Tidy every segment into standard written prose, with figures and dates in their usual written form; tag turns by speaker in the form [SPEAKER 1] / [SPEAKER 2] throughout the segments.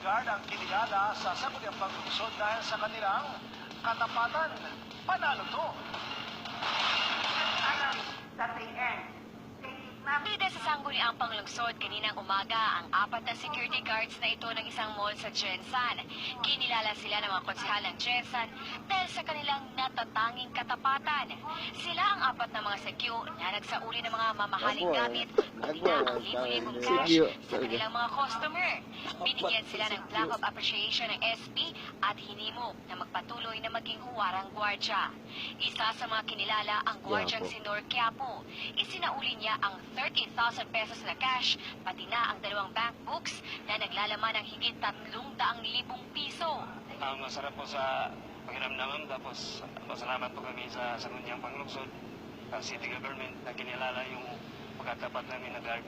[SPEAKER 1] Guard ang kinilala sa sagulyang paglungsod dahil sa kanilang katapatan. Panalo to.
[SPEAKER 2] Bida sa sangguniang panglungsod kaninang umaga ang 4 na security guards na ito ng isang mall sa Jensan. Kinilala sila ng mga konsehal ng Jensan dahil sa kanilang natatanging katapatan. Sila ang 4 na mga sekyo na nagsauli ng mga mamahaling gamit pati na ang libo-libong cash sa kanilang mga customer. Binigyan sila ng plaque of appreciation ng SP at hinimok na magpatuloy na maging huwarang gwardya. Isa sa mga kinilala ang gwardyang si Nor Quiapo. Isinauli niya ang 30,000 pesos na cash, pati na ang 2 bank books na naglalaman ng higit 300,000 piso.
[SPEAKER 3] Masarap po sa pakiramdaman, tapos masalamat po kami sa sangguniang panglungsod, ang city government na kinilala yung pagkatapat namin na guard.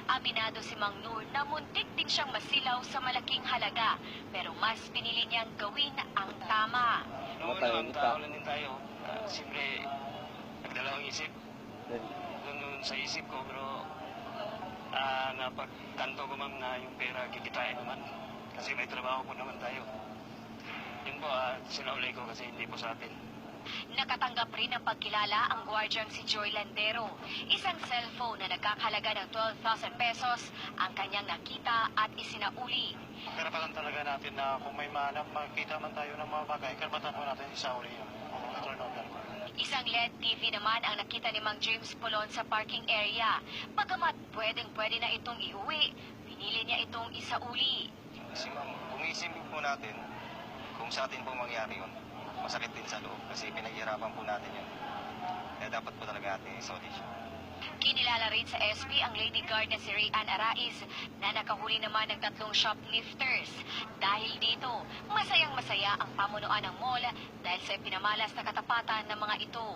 [SPEAKER 2] Aminado si Mang Nur na muntik din siyang masilaw sa malaking halaga, pero mas pinili niyang gawin ang tama.
[SPEAKER 3] Noon tao lang din tayo, siyempre nagdalawang isip. Doon sa isip ko, pero napagtanto ko ma'am na yung pera kikitain naman. Kasi may trabaho po naman tayo. Yun po, sinauli ko kasi hindi po sa atin.
[SPEAKER 2] Nakatanggap rin ng pagkilala ang gwardyang si Joy Landero. Isang cellphone na nagkakahalaga ng 12,000 pesos ang kanyang nakita at isinauli.
[SPEAKER 3] Karapatan talaga natin na kung may makita man tayo ng mga bagay, karapatan mo natin isauli yun.
[SPEAKER 2] Isang LED TV naman ang nakita ni Mang James Polon sa parking area. Bagamat pwedeng-pwede na itong iuwi, pinili niya itong isauli.
[SPEAKER 3] Kasi kung isipin po natin, kung sa atin po mangyari yun, masakit din sa loob kasi pinaghirapan po natin yun. Kaya dapat po talaga natin isauli siya.
[SPEAKER 2] Kinilala rin sa SP ang lady guard na si Rayan Araiz na nakahuli naman ng 3 shoplifters. Dahil dito, masayang-masaya ang pamunuan ng mall dahil sa pinamalas na katapatan ng mga ito.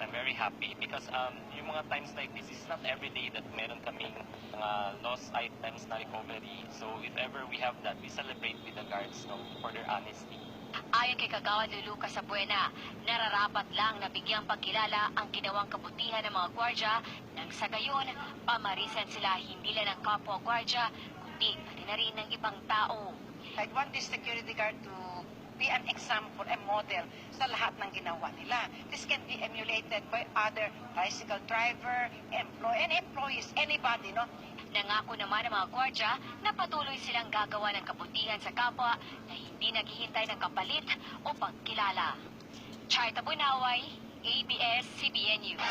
[SPEAKER 4] I'm very happy because yung mga times like this is not every day that meron kaming mga lost items na recovery. So if ever we have that, we celebrate with the guards for their honesty.
[SPEAKER 2] Ayon kay Kagawad Lulu Casabuena, nararapat lang na bigyang pagkilala ang ginawang kabutihan ng mga gwardya nang sa gayon, pamarisan sila hindi lang ng kapwa gwardya, kundi pati na rin ng ibang tao.
[SPEAKER 5] I want this security guard to be an example, a model sa lahat ng ginawa nila. This can be emulated by other bicycle driver, employees, anybody, no?
[SPEAKER 2] Nangako naman ng mga gwardya na patuloy silang gagawa ng kabutihan sa kapwa na hindi naghihintay ng kapalit o pagkilala. Charta Bunaway, ABS-CBN News.